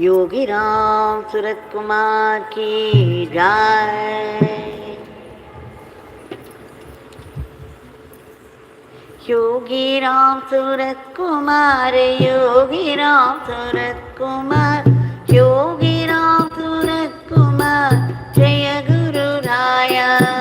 योगी राम सूरत कुमार की जय। योगी राम सूरत कुमार, योगी राम सूरत कुमार, योगी राम सूरत कुमार, जय गुरु राया।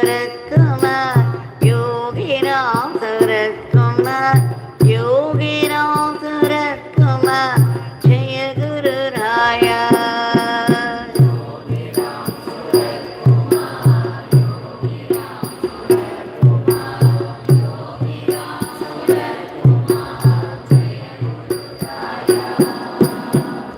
सूरत कुमार योगी राम सूरत कुमार योगी राम सूरत कुमार जय गुरु राया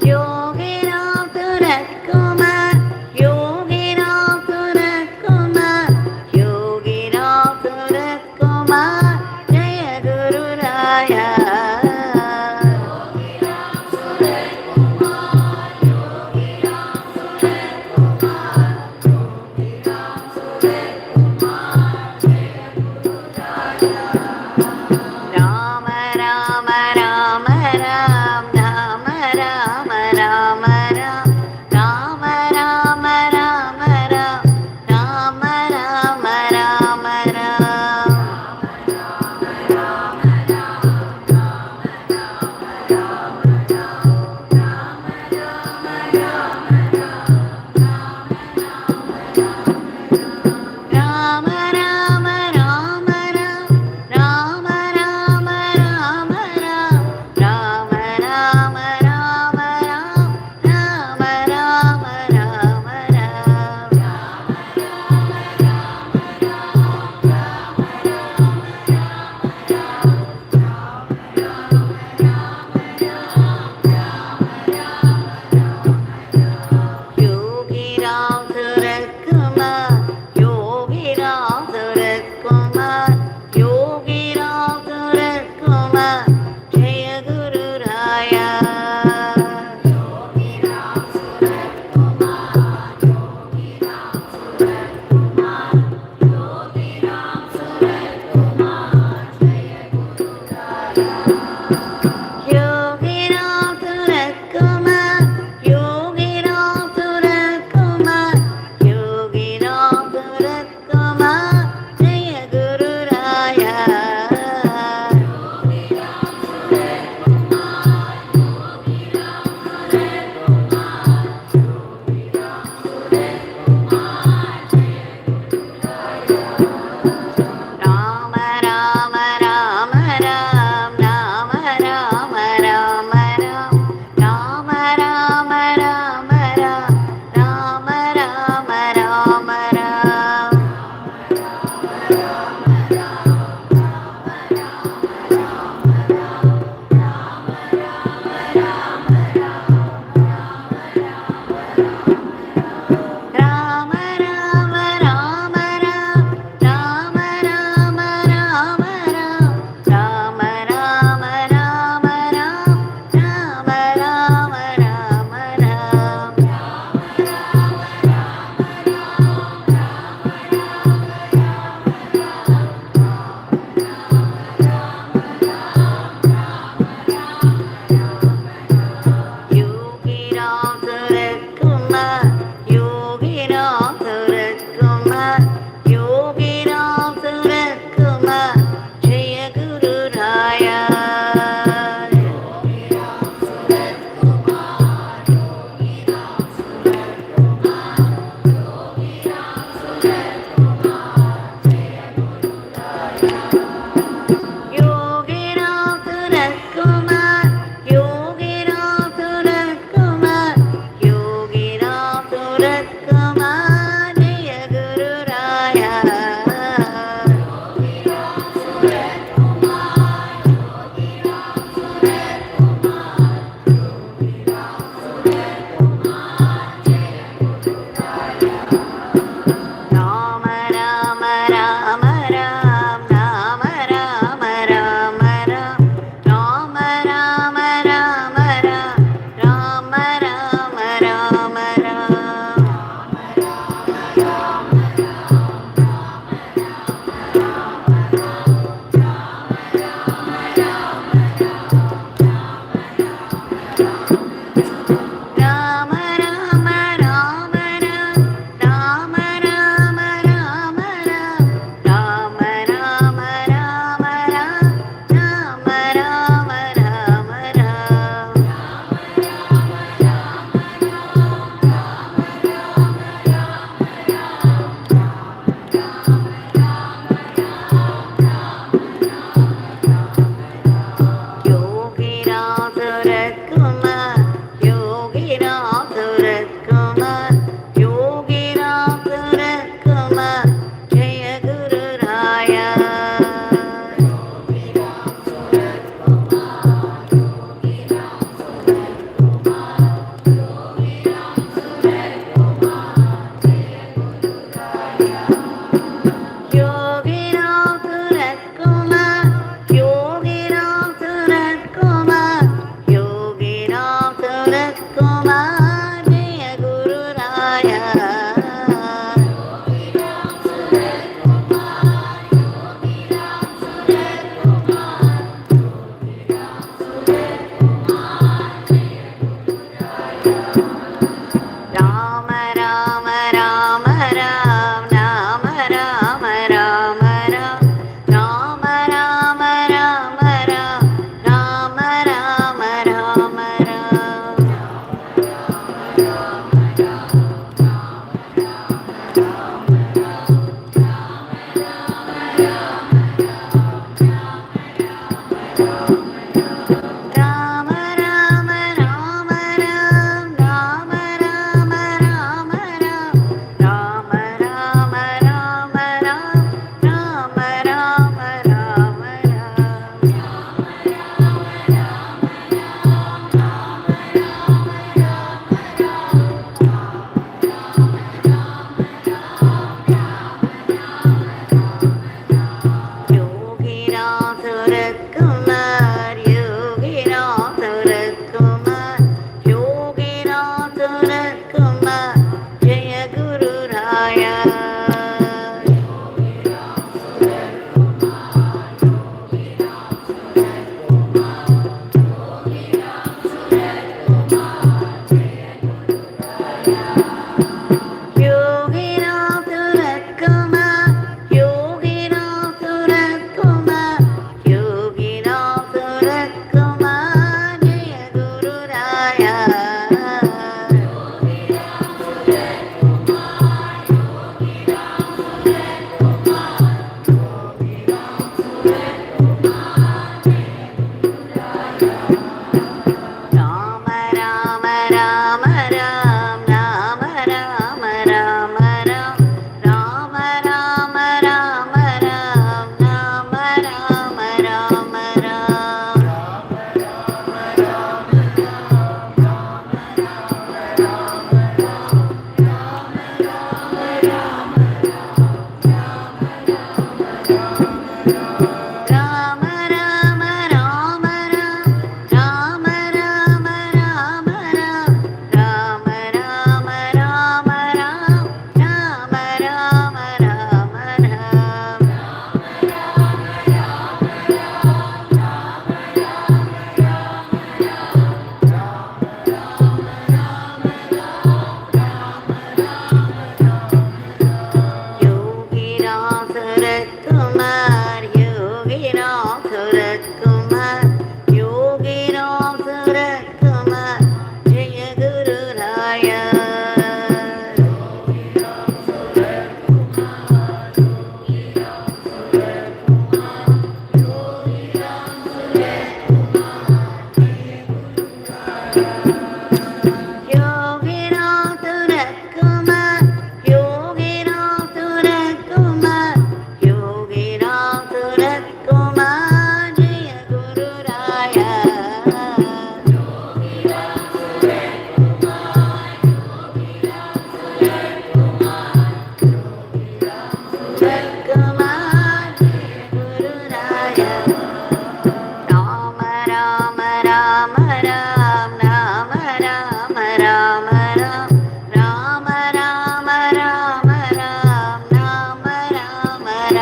योगी राम सूरत कुमार योगी राम सूरत कुमार योगी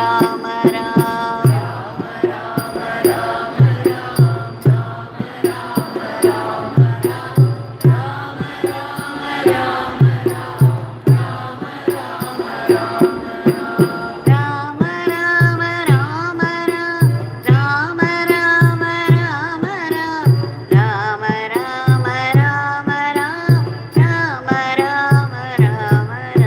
ராம ராம ராம ராம ராம ராம ராம ராம ராம ராம ராம ராம ராம ராம ராம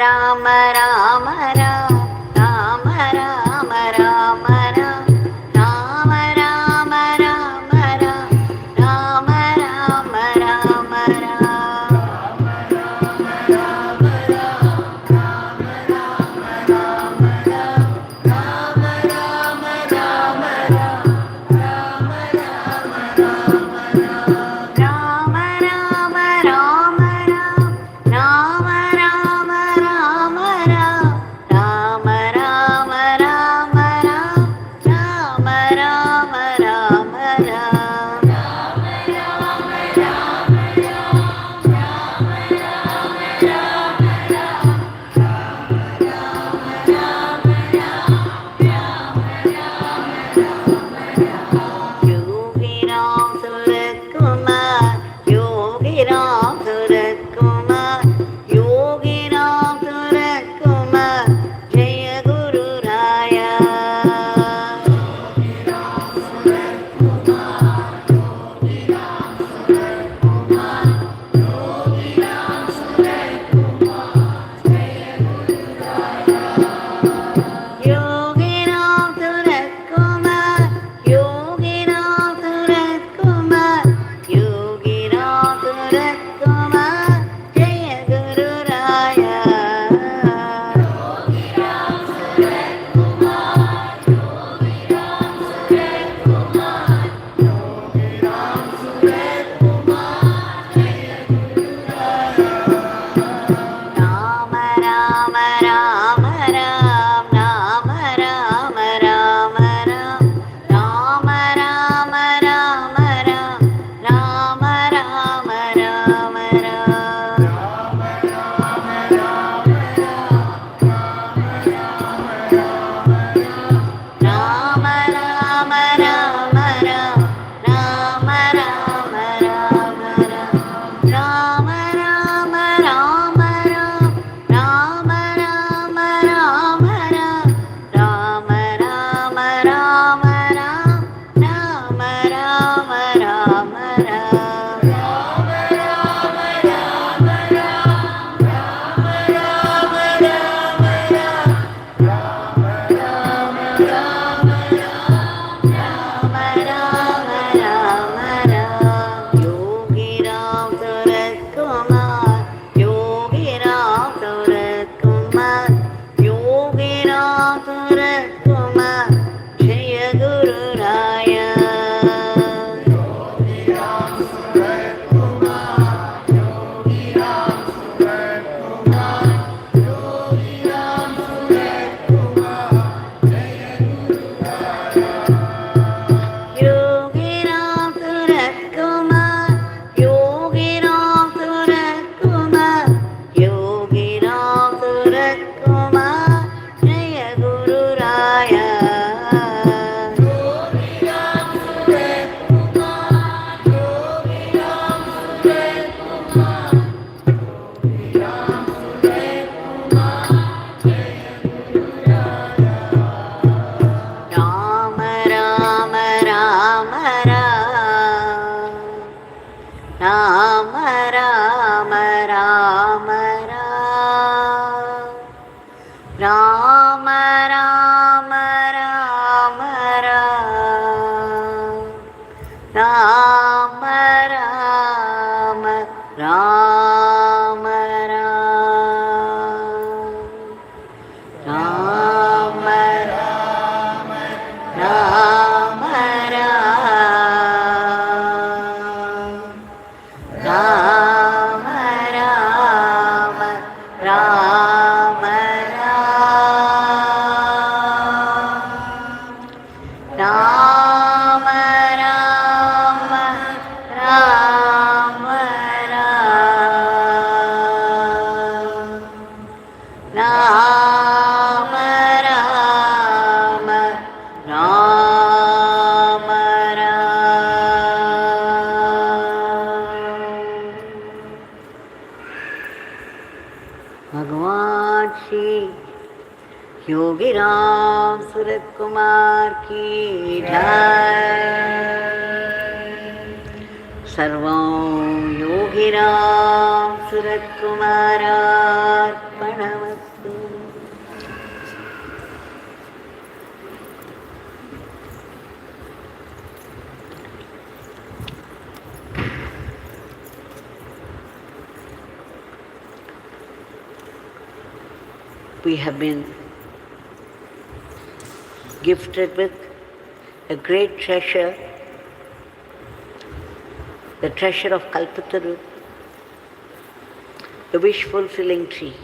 राम राम राम राम राम राम राम राम राम राम राम राम राम भगवान श्री योगीराम सूरत कुमार की जय। सर्वं योगीराम सूरत कुमारार्पणमस्तु। We have been gifted with a great treasure, the treasure of Kalpataru, the wish-fulfilling tree,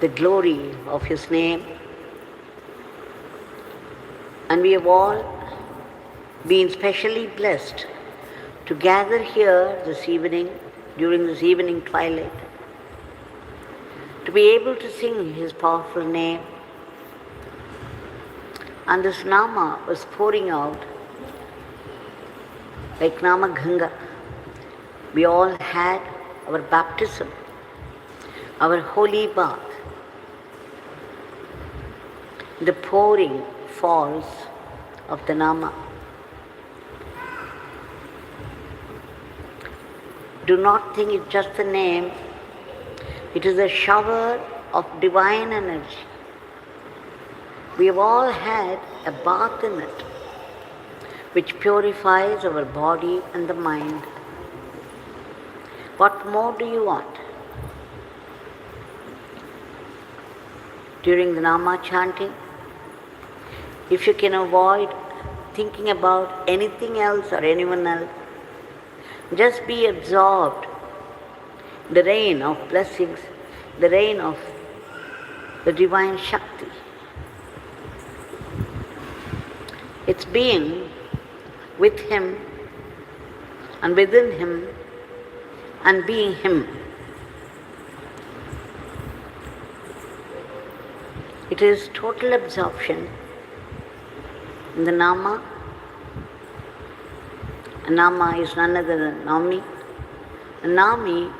the glory of his name. And we have all been specially blessed to gather here this evening, during this evening twilight, to be able to sing his powerful name. And this Nama was pouring out like Nama Ganga. We all had our baptism, our holy bath, the pouring falls of the Nama. Do not think it's just a name. It is a shower of divine energy. We have all had a bath in it, which purifies our body and the mind. What more do you want? During the Nama chanting, if you can avoid thinking about anything else or anyone else, just be absorbed in the rain of blessings, the rain of the divine Shakti. It's being with him and within him and being him. It is total absorption in the Nama. And Nama is none other than Nami. And Nami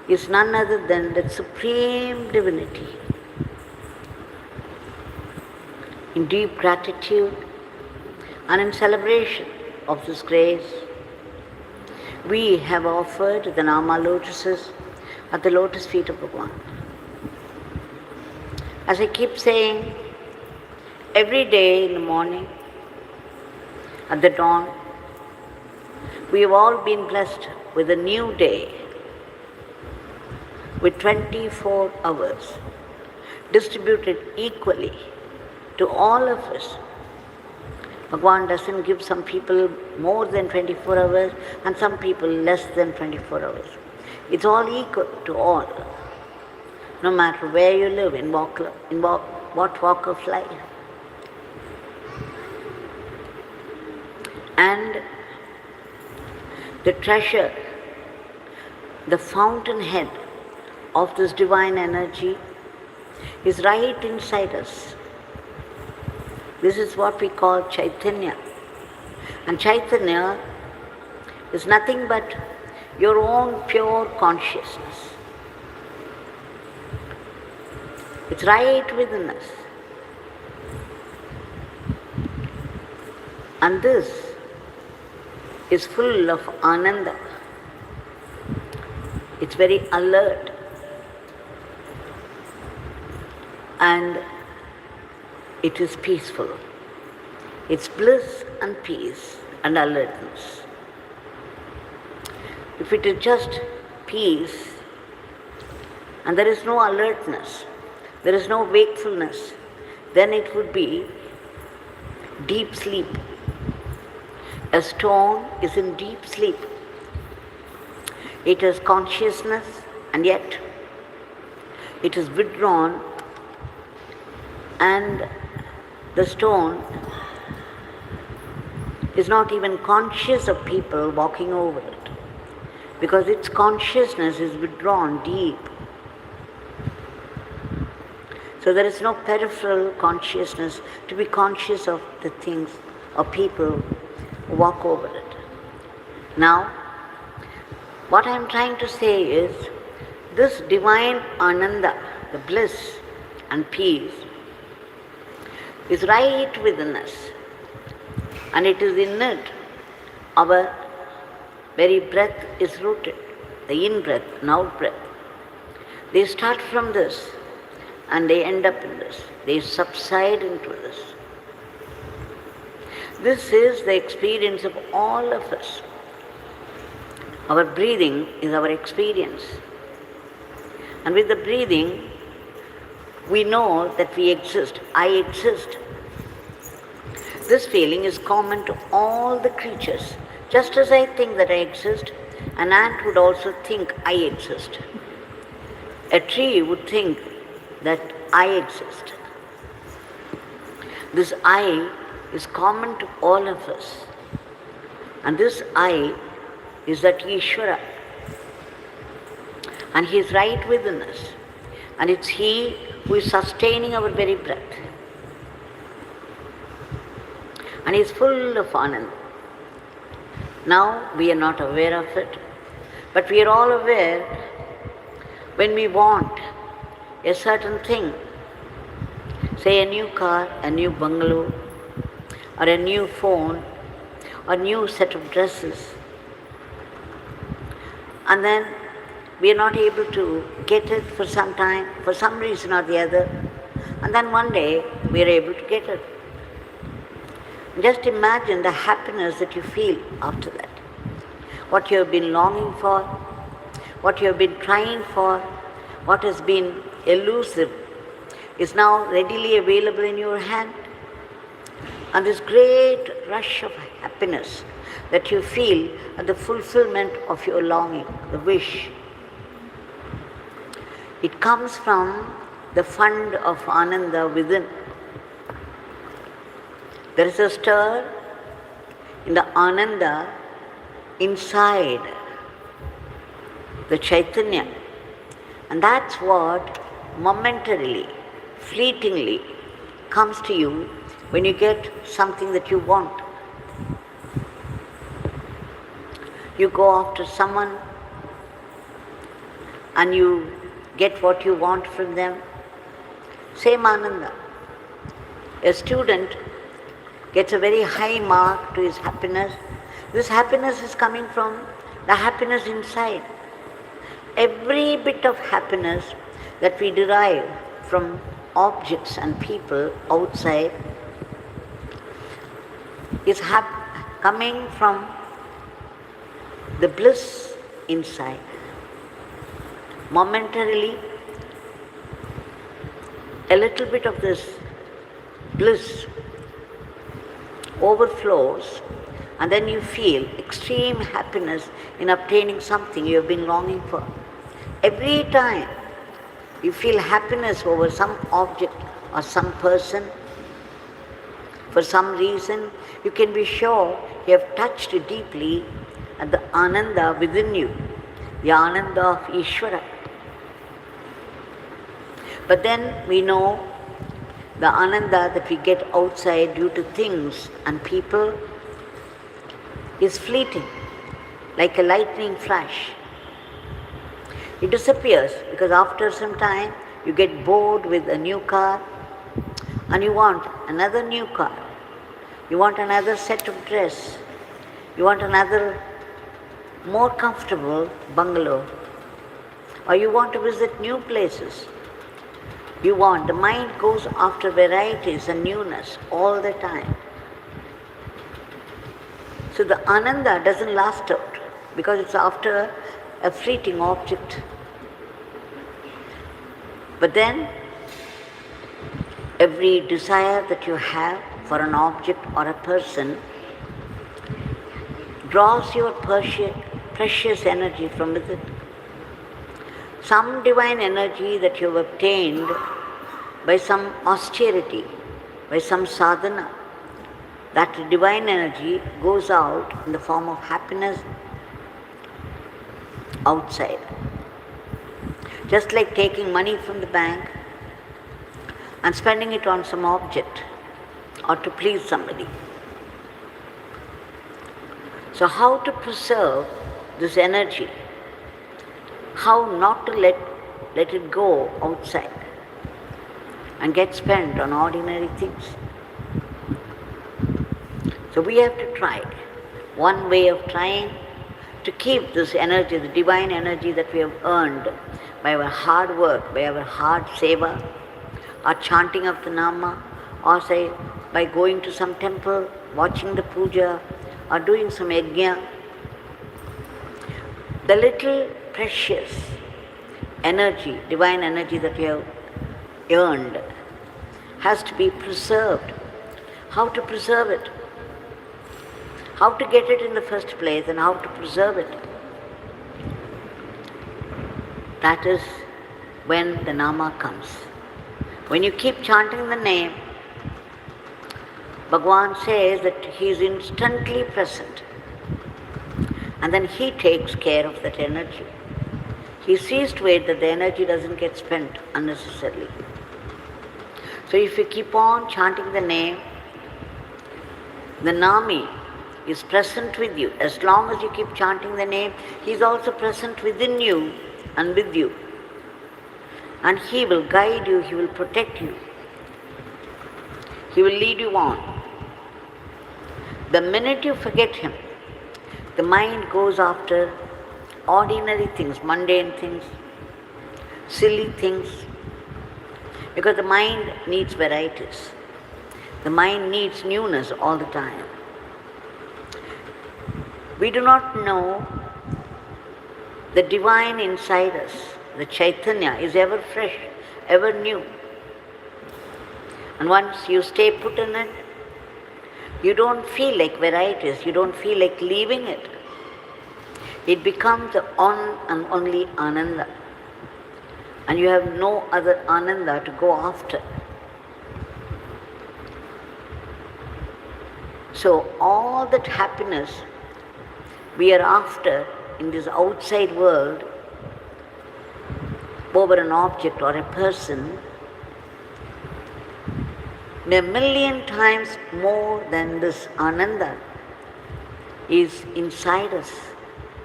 is none other than that supreme divinity. In deep gratitude and in celebration of this grace, we have offered the Nama lotuses at the lotus feet of Bhagavan. As I keep saying, every day in the morning, at the dawn, we have all been blessed with a new day, with 24 hours distributed equally to all of us. Bhagavan doesn't give some people more than 24 hours and some people less than 24 hours. It's all equal to all, no matter where you live, in what walk of life. And the treasure, the fountainhead of this divine energy is right inside us. This is what we call Chaitanya. And Chaitanya is nothing but your own pure consciousness. It's right within us. And this is full of ananda. It's very alert. And it is peaceful. It's bliss and peace and alertness. If it is just peace and there is no alertness, there is no wakefulness, then it would be deep sleep. A stone is in deep sleep. It has consciousness and yet it is withdrawn, and the stone is not even conscious of people walking over it because its consciousness is withdrawn deep. So there is no peripheral consciousness to be conscious of the things or people who walk over it. Now, what I am trying to say is this divine ananda, the bliss and peace, is right within us, and it is in it our very breath is rooted, the in-breath and out-breath. They start from this and they end up in this. They subside into this. This is the experience of all of us. Our breathing is our experience. And with the breathing, we know that we exist. I exist. This feeling is common to all the creatures. Just as I think that I exist, an ant would also think I exist. A tree would think that I exist. This I is common to all of us. And this I is that Ishvara. And He is right within us. And it's He who is sustaining our very breath. And He is full of Ananda. Now we are not aware of it, but we are all aware when we want a certain thing, say a new car, a new bungalow, or a new phone, or a new set of dresses, and then we are not able to get it for some time, for some reason or the other, and then one day we are able to get it. Just imagine the happiness that you feel after that. What you have been longing for, what you have been trying for, what has been elusive is now readily available in your hand. And this great rush of happiness that you feel at the fulfillment of your longing, the wish, it comes from the fund of Ananda within. There is a stir in the Ananda inside the Chaitanya. And that's what momentarily, fleetingly comes to you when you get something that you want. You go after someone and you get what you want from them. Same Ananda. A student gets a very high mark to his happiness. This happiness is coming from the happiness inside. Every bit of happiness that we derive from objects and people outside is coming from the bliss inside. Momentarily, a little bit of this bliss overflows, and then you feel extreme happiness in obtaining something you have been longing for. Every time you feel happiness over some object or some person, for some reason, you can be sure you have touched deeply at the Ananda within you, the Ananda of Ishvara. But then we know the Ananda that we get outside due to things and people is fleeting, like a lightning flash. It disappears because after some time you get bored with a new car and you want another new car. You want another set of dress. You want another more comfortable bungalow. Or you want to visit new places. The mind goes after varieties and newness all the time. So the Ananda doesn't last out because it's after a fleeting object. But then, every desire that you have for an object or a person draws your precious energy from within. Some divine energy that you have obtained by some austerity, by some sadhana, that divine energy goes out in the form of happiness outside. Just like taking money from the bank and spending it on some object or to please somebody. So how to preserve this energy? How not to let it go outside and get spent on ordinary things? So we have to try. One way of trying to keep this energy, the divine energy that we have earned by our hard work, by our hard seva, or chanting of the Nama, or say by going to some temple, watching the puja, or doing some yajna, the little precious energy, divine energy that you have earned, has to be preserved. How to preserve it? How to get it in the first place and how to preserve it? That is when the Nama comes. When you keep chanting the name, Bhagavan says that he is instantly present. And then he takes care of that energy. He sees to it that the energy doesn't get spent unnecessarily. So if you keep on chanting the name, the Nami is present with you. As long as you keep chanting the name, he is also present within you and with you. And he will guide you, he will protect you. He will lead you on. The minute you forget him, the mind goes after ordinary things, mundane things, silly things, because the mind needs varieties. The mind needs newness all the time. We do not know the divine inside us, the Chaitanya is ever fresh, ever new. And once you stay put in it, you don't feel like varieties, you don't feel like leaving it. It becomes the one and only Ananda. And you have no other Ananda to go after. So all that happiness we are after in this outside world, over an object or a person, a million times more than this Ananda is inside us,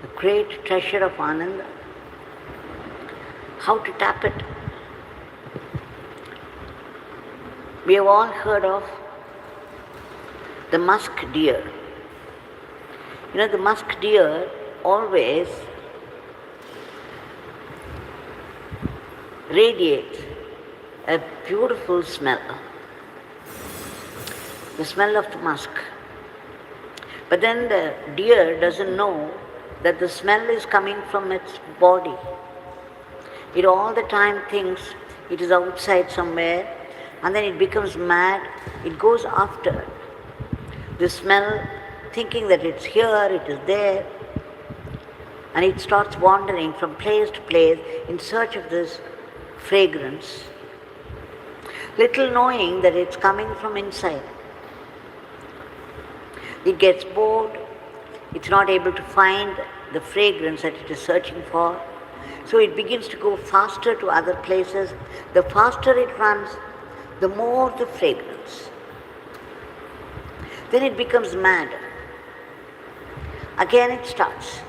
a great treasure of Ananda. How to tap it? We have all heard of the musk deer. You know, the musk deer always radiates a beautiful smell, the smell of the musk. But then the deer doesn't know that the smell is coming from its body. It all the time thinks it is outside somewhere, and then it becomes mad. It goes after the smell, thinking that it's here, it is there, and it starts wandering from place to place in search of this fragrance, little knowing that it's coming from inside. It gets bored, it's not able to find the fragrance that it is searching for, so it begins to go faster to other places. The faster it runs, the more the fragrance. Then it becomes mad. Again it starts.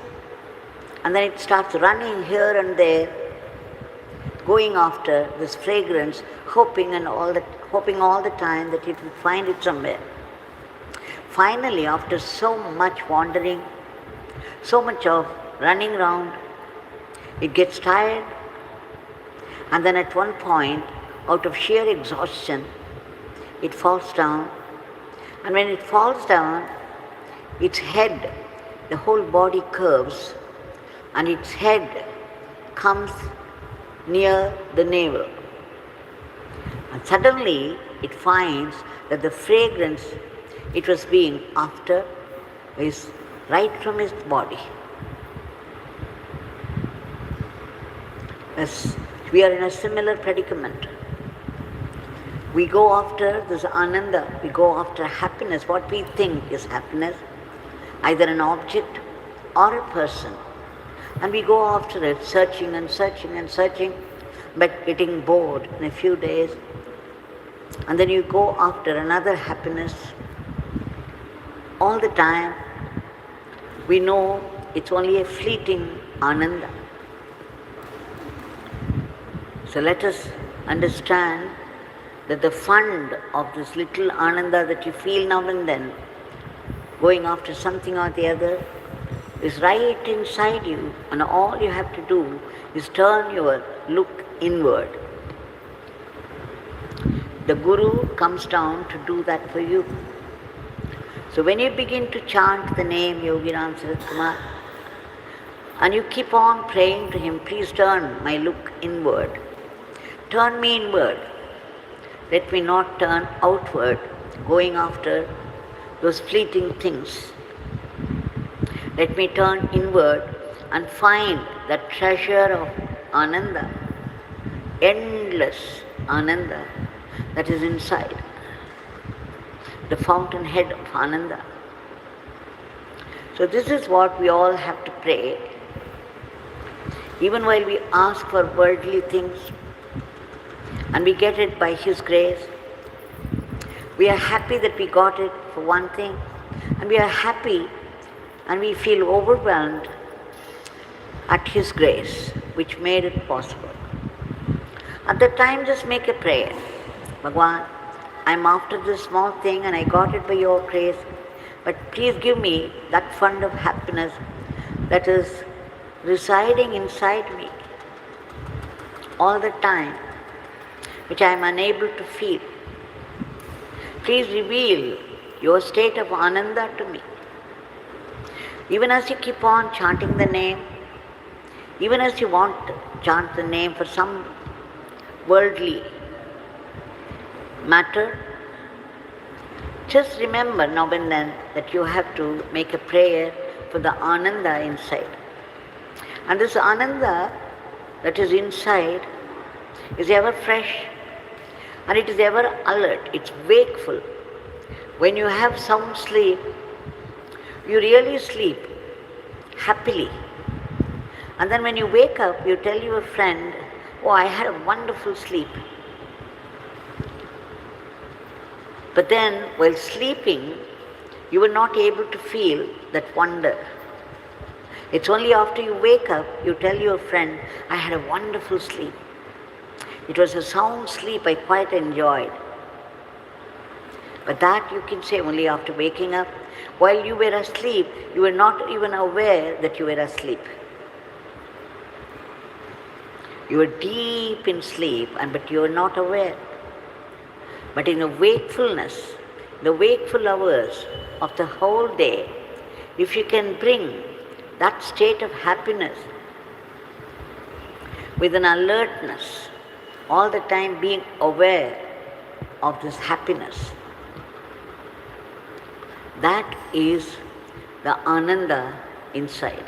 And then it starts running here and there, going after this fragrance, hoping all the time that it will find it somewhere. Finally, after so much wandering, so much of running around, it gets tired, and then at one point, out of sheer exhaustion, it falls down. And when it falls down, its head, the whole body curves, and its head comes near the navel. And suddenly it finds that the fragrance it was being after is right from its body. As we are in a similar predicament. We go after this Ananda, we go after happiness, what we think is happiness, either an object or a person. And we go after it, searching and searching and searching, but getting bored in a few days. And then you go after another happiness. All the time, we know it's only a fleeting Ananda. So let us understand that the fund of this little Ananda that you feel now and then, going after something or the other, is right inside you, and all you have to do is turn your look inward. The Guru comes down to do that for you. So when you begin to chant the name Yogiram Sarat Kumar, and you keep on praying to him, please turn my look inward. Turn me inward. Let me not turn outward, going after those fleeting things. Let me turn inward and find that treasure of Ananda, endless Ananda that is inside, the fountainhead of Ananda. So this is what we all have to pray. Even while we ask for worldly things, and we get it by His grace, we are happy that we got it for one thing, and we are happy and we feel overwhelmed at His grace, which made it possible. At that time, just make a prayer. Bhagwan, I'm after this small thing and I got it by your grace, but please give me that fund of happiness that is residing inside me all the time, which I am unable to feel. Please reveal your state of Ananda to me. Even as you keep on chanting the name, even as you want to chant the name for some worldly matter, just remember now and then that you have to make a prayer for the Ananda inside. And this Ananda that is inside is ever fresh and it is ever alert, it's wakeful. When you have sound sleep, you really sleep happily. And then when you wake up, you tell your friend, oh, I had a wonderful sleep. But then, while sleeping, you were not able to feel that wonder. It's only after you wake up, you tell your friend, I had a wonderful sleep. It was a sound sleep I quite enjoyed. But that you can say only after waking up. While you were asleep, you were not even aware that you were asleep. You were deep in sleep, but you were not aware. But in the wakefulness, the wakeful hours of the whole day, if you can bring that state of happiness with an alertness, all the time being aware of this happiness, that is the Ananda inside.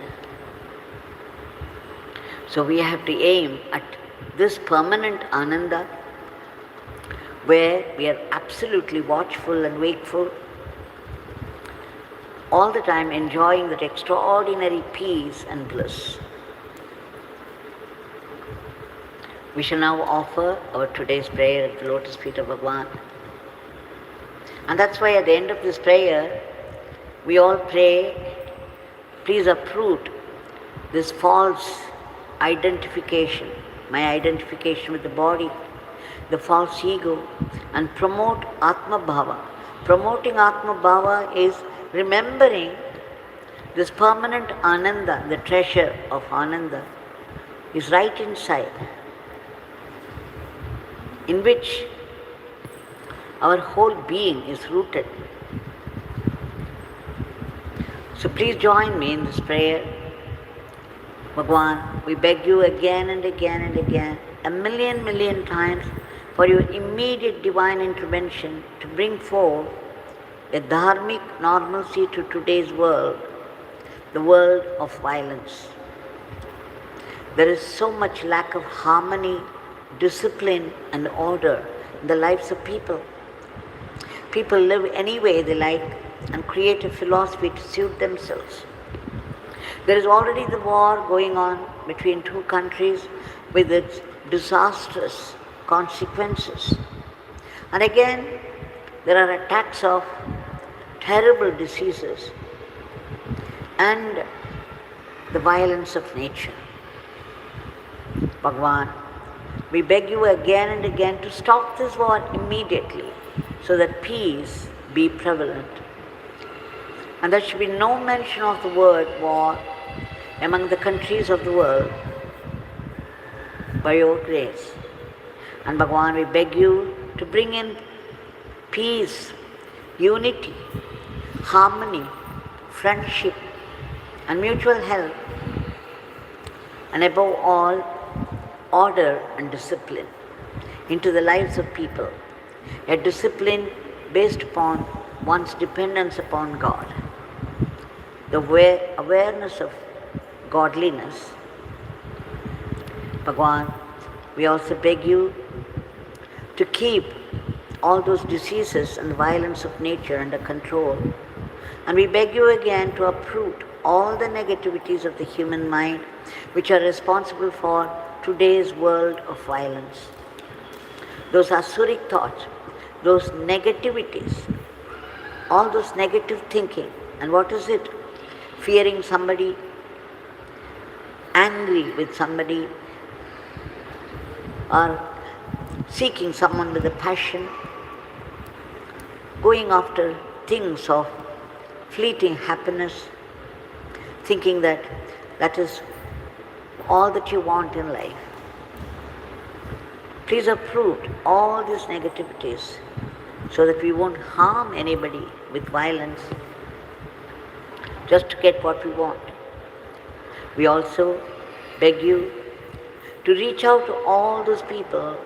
So we have to aim at this permanent Ananda where we are absolutely watchful and wakeful, all the time enjoying that extraordinary peace and bliss. We shall now offer our today's prayer at the lotus feet of Bhagwan. And that's why at the end of this prayer, we all pray, please uproot this false identification, my identification with the body, the false ego, and promote Atma Bhava. Promoting Atma Bhava is remembering this permanent Ananda, the treasure of Ananda, is right inside, in which our whole being is rooted. So please join me in this prayer. Bhagwan, we beg you again and again and again, a million times, for your immediate divine intervention to bring forth a dharmic normalcy to today's world, the world of violence. There is so much lack of harmony, discipline and order in the lives of people. People live any way they like and create a philosophy to suit themselves. There is already the war going on between two countries with its disastrous consequences. And again, there are attacks of terrible diseases and the violence of nature. Bhagwan, we beg you again and again to stop this war immediately so that peace be prevalent. And there should be no mention of the word war among the countries of the world by your grace. And Bhagavan, we beg you to bring in peace, unity, harmony, friendship, and mutual help, and above all, order and discipline into the lives of people, a discipline based upon one's dependence upon God, the awareness of godliness. Bhagavan, we also beg you to keep all those diseases and violence of nature under control. And we beg you again to uproot all the negativities of the human mind which are responsible for today's world of violence. Those asuric thoughts, those negativities, all those negative thinking. And what is it? Fearing somebody, angry with somebody, or seeking someone with a passion, going after things of fleeting happiness, thinking that that is all that you want in life. Please uproot all these negativities so that we won't harm anybody with violence just to get what we want. We also beg you to reach out to all those people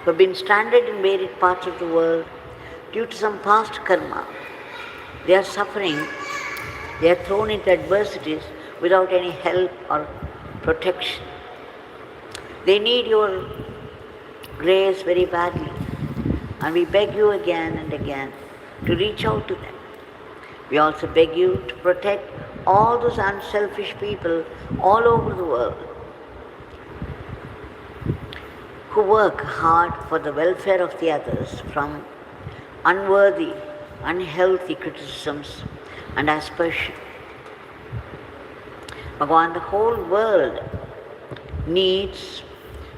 who have been stranded in varied parts of the world due to some past karma. They are suffering, they are thrown into adversities without any help or protection. They need your grace very badly, and we beg you again and again to reach out to them. We also beg you to protect all those unselfish people all over the world who work hard for the welfare of the others from unworthy, unhealthy criticisms and aspersion. Bhagavan, the whole world needs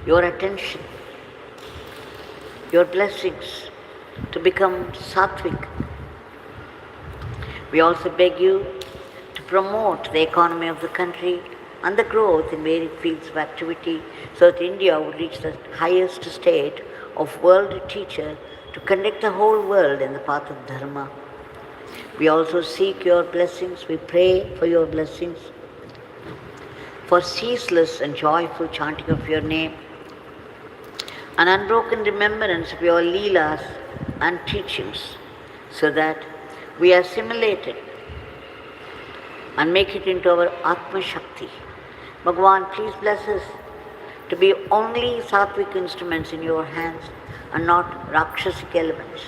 your attention, your blessings to become sattvic. We also beg you to promote the economy of the country and the growth in varied fields of activity so that India would reach the highest state of world teacher to conduct the whole world in the path of dharma. We also seek your blessings, we pray for your blessings, for ceaseless and joyful chanting of your name, an unbroken remembrance of your leelas and teachings, so that we assimilate it and make it into our Atma Shakti. Bhagavan, please bless us to be only sattvic instruments in your hands and not rakshasic elements.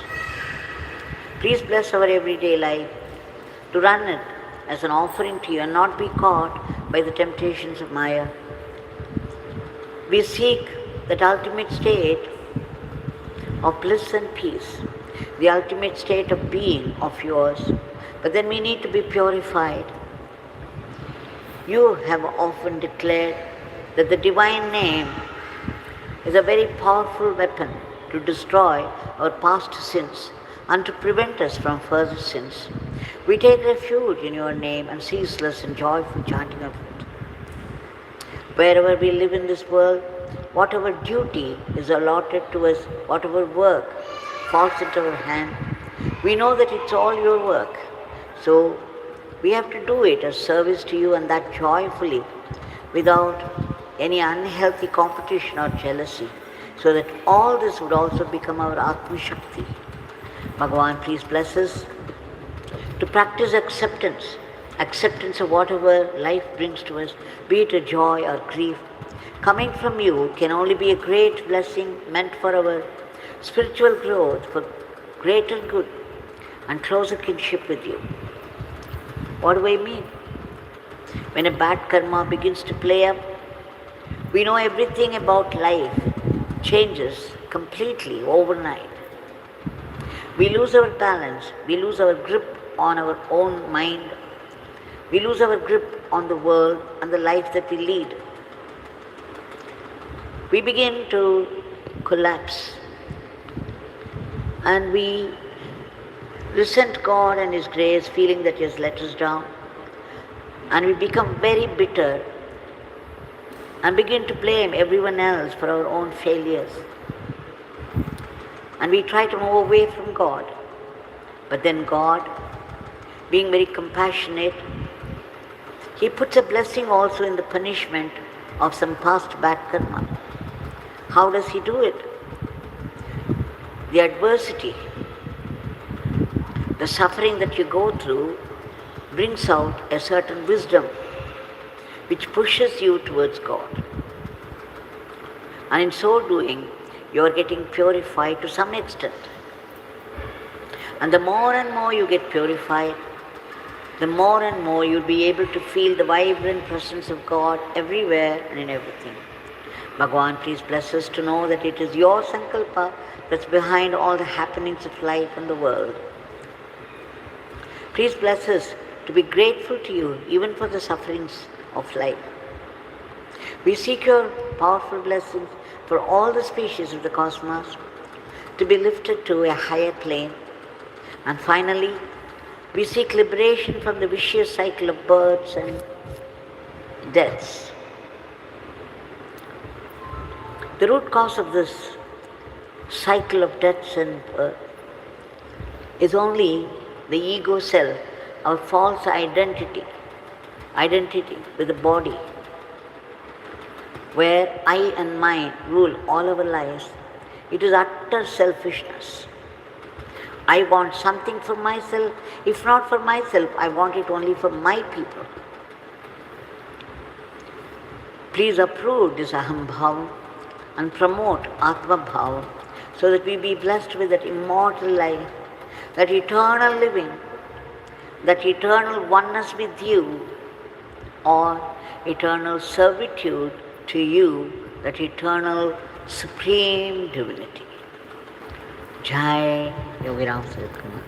Please bless our everyday life, to run it as an offering to you and not be caught by the temptations of Maya. We seek that ultimate state of bliss and peace, the ultimate state of being of yours, but then we need to be purified. You have often declared that the divine name is a very powerful weapon to destroy our past sins and to prevent us from further sins. We take refuge in your name and ceaseless and joyful chanting of it. Wherever we live in this world, whatever duty is allotted to us, whatever work falls into our hand, we know that it's all your work. So we have to do it as service to you, and that joyfully, without any unhealthy competition or jealousy, so that all this would also become our Atma Shakti. Bhagavan, please bless us to practice acceptance of whatever life brings to us, be it a joy or grief. Coming from you can only be a great blessing meant for our spiritual growth, for greater good and closer kinship with you. What do I mean? When a bad karma begins to play up, we know everything about life changes completely overnight. We lose our balance, we lose our grip on our own mind, we lose our grip on the world and the life that we lead. We begin to collapse and we resent God and His grace, feeling that He has let us down. And we become very bitter and begin to blame everyone else for our own failures. And we try to move away from God. But then God, being very compassionate, He puts a blessing also in the punishment of some past bad karma. How does He do it? The adversity, the suffering that you go through brings out a certain wisdom which pushes you towards God. And in so doing, you are getting purified to some extent. And the more and more you get purified, the more and more you'll be able to feel the vibrant presence of God everywhere and in everything. Bhagavan, please bless us to know that it is your sankalpa that's behind all the happenings of life and the world. Please bless us to be grateful to you even for the sufferings of life. We seek your powerful blessings for all the species of the cosmos to be lifted to a higher plane. And finally, we seek liberation from the vicious cycle of births and deaths. The root cause of this cycle of deaths and birth is only the ego self, our false identity with the body, where I and mine rule all our lives. It is utter selfishness. I want something for myself. If not for myself, I want it only for my people. Please approve this aham bhava and promote atma bhava so that we be blessed with that immortal life, that eternal living, that eternal oneness with you, or eternal servitude to you, that eternal supreme divinity. Jai Yogiram Sarit Kumar.